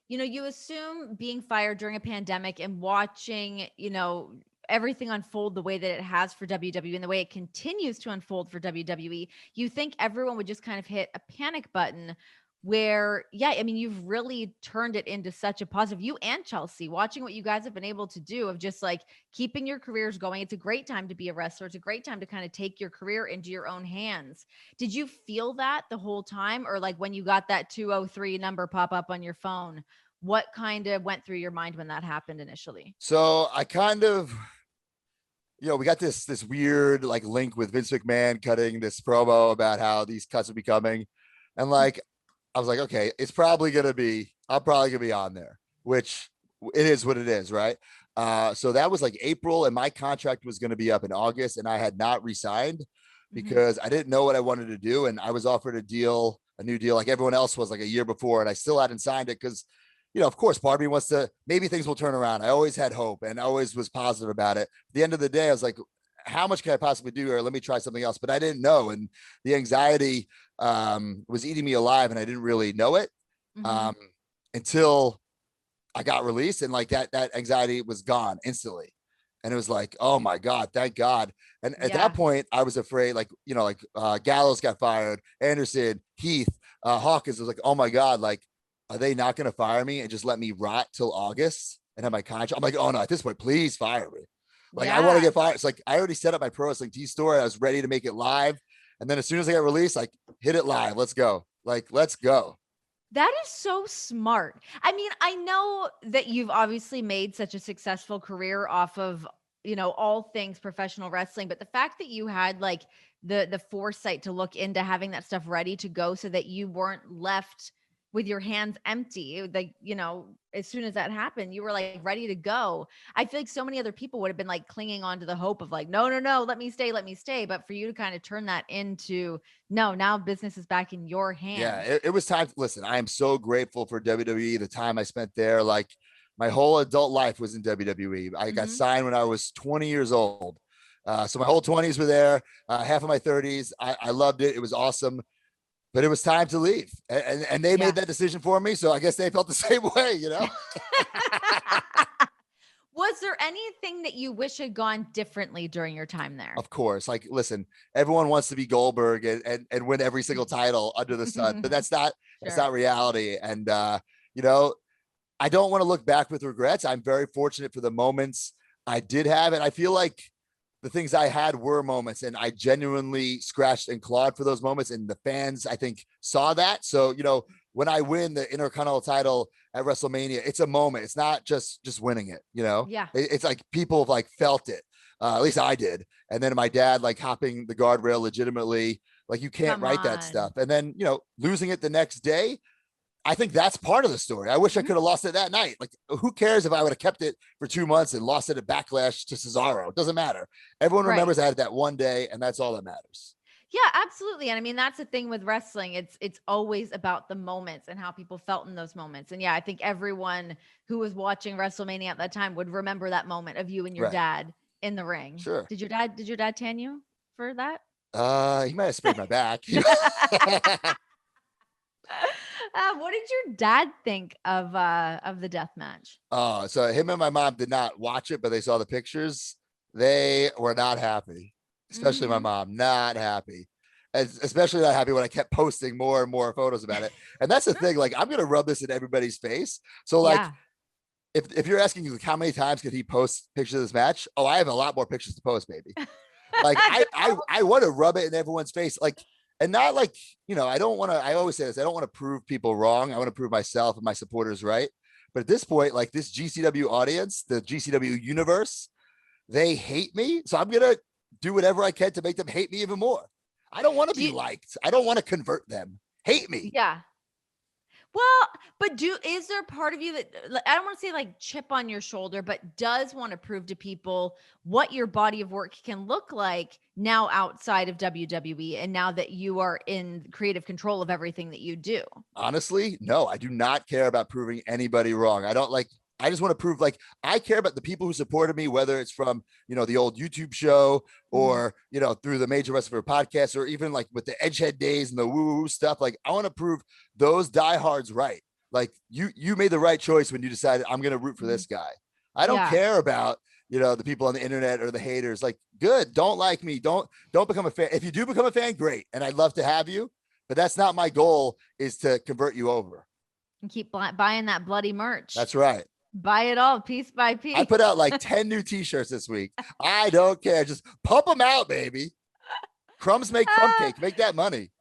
You assume being fired during a pandemic and watching, everything unfold the way that it has for WWE and the way it continues to unfold for WWE, you think everyone would just kind of hit a panic button where, yeah, I mean, you've really turned it into such a positive, you and Chelsea, watching what you guys have been able to do of just like keeping your careers going. It's a great time to be a wrestler. It's a great time to kind of take your career into your own hands. Did you feel that the whole time? Or like when you got that 203 number pop up on your phone, what kind of went through your mind when that happened initially? So I kind of, we got this weird like link with Vince McMahon cutting this promo about how these cuts would be coming. And like, I was like, okay, I'm probably gonna be on there, which it is what it is, right? So that was like April, and my contract was going to be up in August, and I had not resigned because I didn't know what I wanted to do. And I was offered a new deal, like everyone else was like a year before, and I still hadn't signed it because, of course, part of me wants to, maybe things will turn around. I always had hope and always was positive about it. At the end of the day, I was like, how much can I possibly do here? Let me try something else. But I didn't know. And the anxiety was eating me alive, and I didn't really know it until I got released, and like that anxiety was gone instantly. And it was like, oh my God, thank God. And at that point I was afraid, like, Gallows got fired, Anderson, Heath, Hawkins. I was like, oh my God, like, are they not going to fire me and just let me rot till August and have my contract? I'm like, oh no, at this point, please fire me. Like, I want to get fired. It's like, I already set up my Pro Wrestling T store. I was ready to make it live. And then as soon as I got released, like, hit it live. Let's go. Like, let's go. That is so smart. I mean, I know that you've obviously made such a successful career off of, all things professional wrestling, but the fact that you had like the foresight to look into having that stuff ready to go so that you weren't left with your hands empty, like, as soon as that happened, you were like ready to go. I feel like so many other people would have been like clinging on to the hope of like, no, no, no, let me stay, let me stay. But for you to kind of turn that into, no, now business is back in your Yeah, hands. it was time. Listen, I am so grateful for WWE, the time I spent there. Like, my whole adult life was in WWE. I got Mm-hmm. signed when I was 20 years old. So my whole 20s were there, half of my 30s. I loved it. It was awesome. But it was time to leave. And they made Yeah. that decision for me. So I guess they felt the same way. Was there anything that you wish had gone differently during your time there? Of course. Like, listen, everyone wants to be Goldberg and win every single title under the sun, but that's Sure. not reality. And you know, I don't want to look back with regrets. I'm very fortunate for the moments I did have. And I feel like the things I had were moments, and I genuinely scratched and clawed for those moments. And the fans, I think, saw that. So, when I win the Intercontinental title at WrestleMania, it's a moment. It's not just winning it, Yeah. it's like people have like felt it. At least I did. And then my dad, like hopping the guardrail legitimately, like you can't Come write that on. stuff. And then, losing it the next day, I think that's part of the story. I wish I Mhm. could have lost it that night. Like, who cares if I would have kept it for 2 months and lost it at Backlash to Cesaro? It doesn't matter. Everyone Right. remembers I had that one day, and that's all that matters. Yeah, absolutely. And I mean, that's the thing with wrestling. It's always about the moments and how people felt in those moments. And yeah, I think everyone who was watching WrestleMania at that time would remember that moment of you and your Right. dad in the ring. Sure. Did your dad tan you for that? He might have sprayed my back. What did your dad think of the death match? Oh, so him and my mom did not watch it, but they saw the pictures. They were not happy, especially my Mhm. mom, not happy. Especially not happy when I kept posting more and more photos about it. And that's the Sure. thing, like, I'm gonna rub this in everybody's face. So like, Yeah. if you're asking like how many times could he post pictures of this match? Oh, I have a lot more pictures to post, maybe. Like, I Just I all I want to rub it in everyone's face, like, and not like, I don't want to. I always say this. I don't want to prove people wrong. I want to prove myself and my supporters right. But at this point, like, this GCW audience, the GCW universe, they hate me. So I'm gonna do whatever I can to make them hate me even more. I don't want to do be you, liked. I don't want to convert them. Hate me. yeah. Well, but is there part of you that I don't want to say like chip on your shoulder, but does want to prove to people what your body of work can look like now outside of WWE and now that you are in creative control of everything that you do? Honestly, no, I do not care about proving anybody wrong. I don't like, I just want to prove, like, I care about the people who supported me, whether it's from, the old YouTube show, Mhm. or, through the Major Wrestler podcast, or even like with the Edgehead days and the woo woo stuff. Like, I want to prove those diehards right. like you made the right choice when you decided I'm going to root for this guy. I don't Yeah. care about, the people on the internet or the haters. Like, good. Don't like me. Don't become a fan. If you do become a fan, great. And I'd love to have you, but that's not my goal, is to convert you over. And keep buying that bloody merch. That's right. Buy it all piece by piece. I put out like 10 new t-shirts this week. I don't care. Just pump them out, baby. Crumbs make crumb cake. Make that money.